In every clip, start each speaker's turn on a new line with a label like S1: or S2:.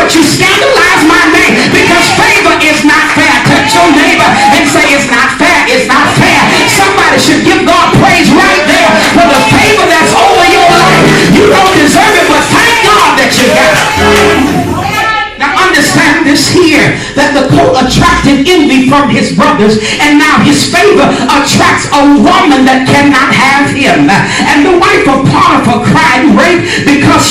S1: would you scandalize my name? Because favor is not fair. Touch your neighbor and say, it's not fair. It's not fair. Somebody should give God praise right there for the favor that's over your life. You don't deserve it, but thank God that you got it. Now understand this here, that the coat attracted envy from his brothers, and now his favor attracts a woman that cannot have him. And the wife of Potiphar cried rape because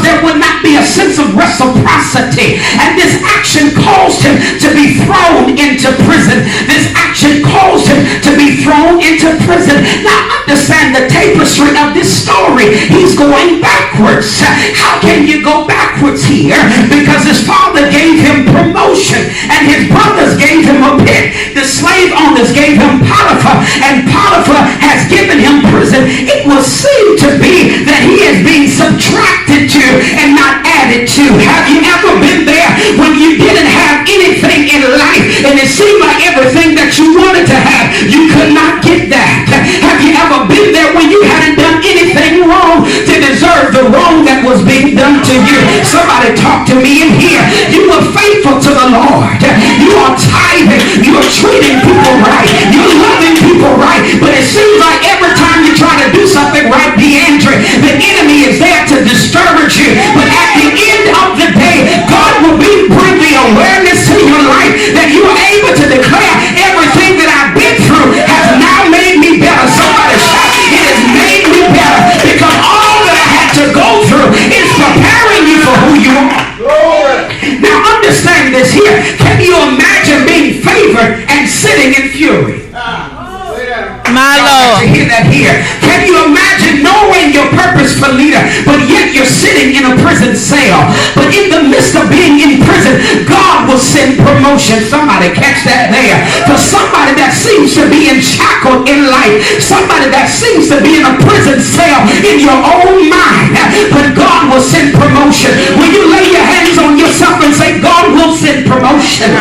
S1: there would not be a sense of reciprocity. And this action caused him to be thrown into prison. This action caused him to be thrown into prison. Now understand the tapestry of this story. He's going backwards. How can you go backwards here? Because his father gave him promotion and his brothers gave him a pit. The slave owners gave him Potiphar, and Potiphar has given him prison. It will seem to be that he is being subtracted to and not added to. Have you ever been there when you didn't have anything in life and it seemed like everything that you wanted to have, you could not get that? Have you ever been there when you hadn't done anything wrong to deserve the wrong that was being done to you? Somebody talk to me in here. You were faithful to the Lord. You are tithing. You are treating people right. You're loving people right. But it seems like every time you try to do something right, DeAndre, the enemy is there to discourage you. But at the end of the day, God will bring the awareness to your life that you are able to declare everything that I've been through has now made me better. Somebody shout, it has made me better, because all that I had to go through is preparing you for who you are. Now understand this here. Can you imagine being favored and sitting in fury?
S2: My Lord.
S1: To hear that here. Can you imagine knowing your purpose for leader, but yet you're sitting in a prison cell? But in the midst of being in prison, God will send promotion. Somebody catch that there. For somebody that seems to be enshackled in life, somebody that seems to be in a prison cell in your own mind, but God will send promotion. Will you lay your hands on yourself and say, God will send promotion?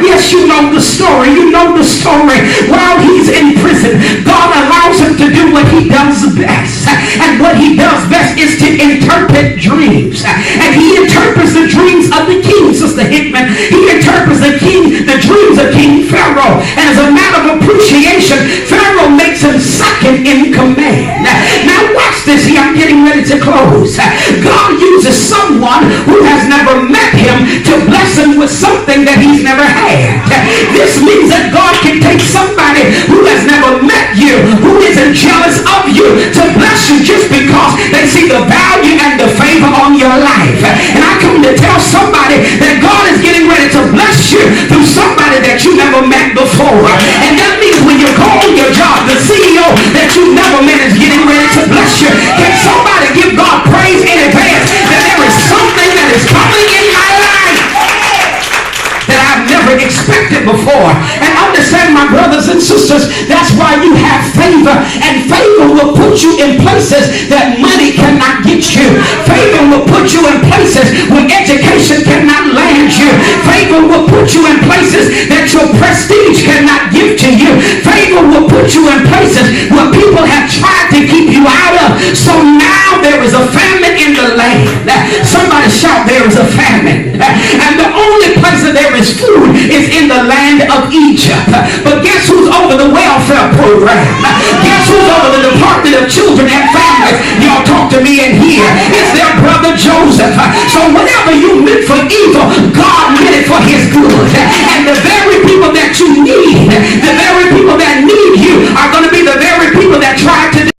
S1: Yes, you know the story. You know the story. While he's in prison, God allows him to do what he does best. And what he does best is to interpret dreams. And he interprets the dreams of the king, Sister Hickman. He interprets the dreams of King Pharaoh. And as a matter of appreciation, Pharaoh makes him second in command. Now watch this here. I'm getting ready to close. God uses someone who has never met him to bless him with something that he's never had. This means that God can take somebody who has never met you, who isn't jealous of you, to bless you just because they see the value and the favor on your life. And I come to tell somebody that God is getting ready to bless you through somebody that you never met before. And that means when you go on your job, the CEO that you never met is getting ready to bless you. Can somebody give God praise in advance that there is something that is coming in my life that I've never expected before? And understand, my brothers and sisters, that's why you have favor. And favor will put you in places that money cannot get you. Favor will put you in places where education cannot land you. Favor will put you in places that your prestige cannot give to you. Favor will put you in places where people have tried to keep you out of. So now there is a famine in the land. Somebody shout, there is a famine. And the only place that there is food is in the land of Egypt. But guess who's over the welfare program? Guess who's over the Department of Children and Family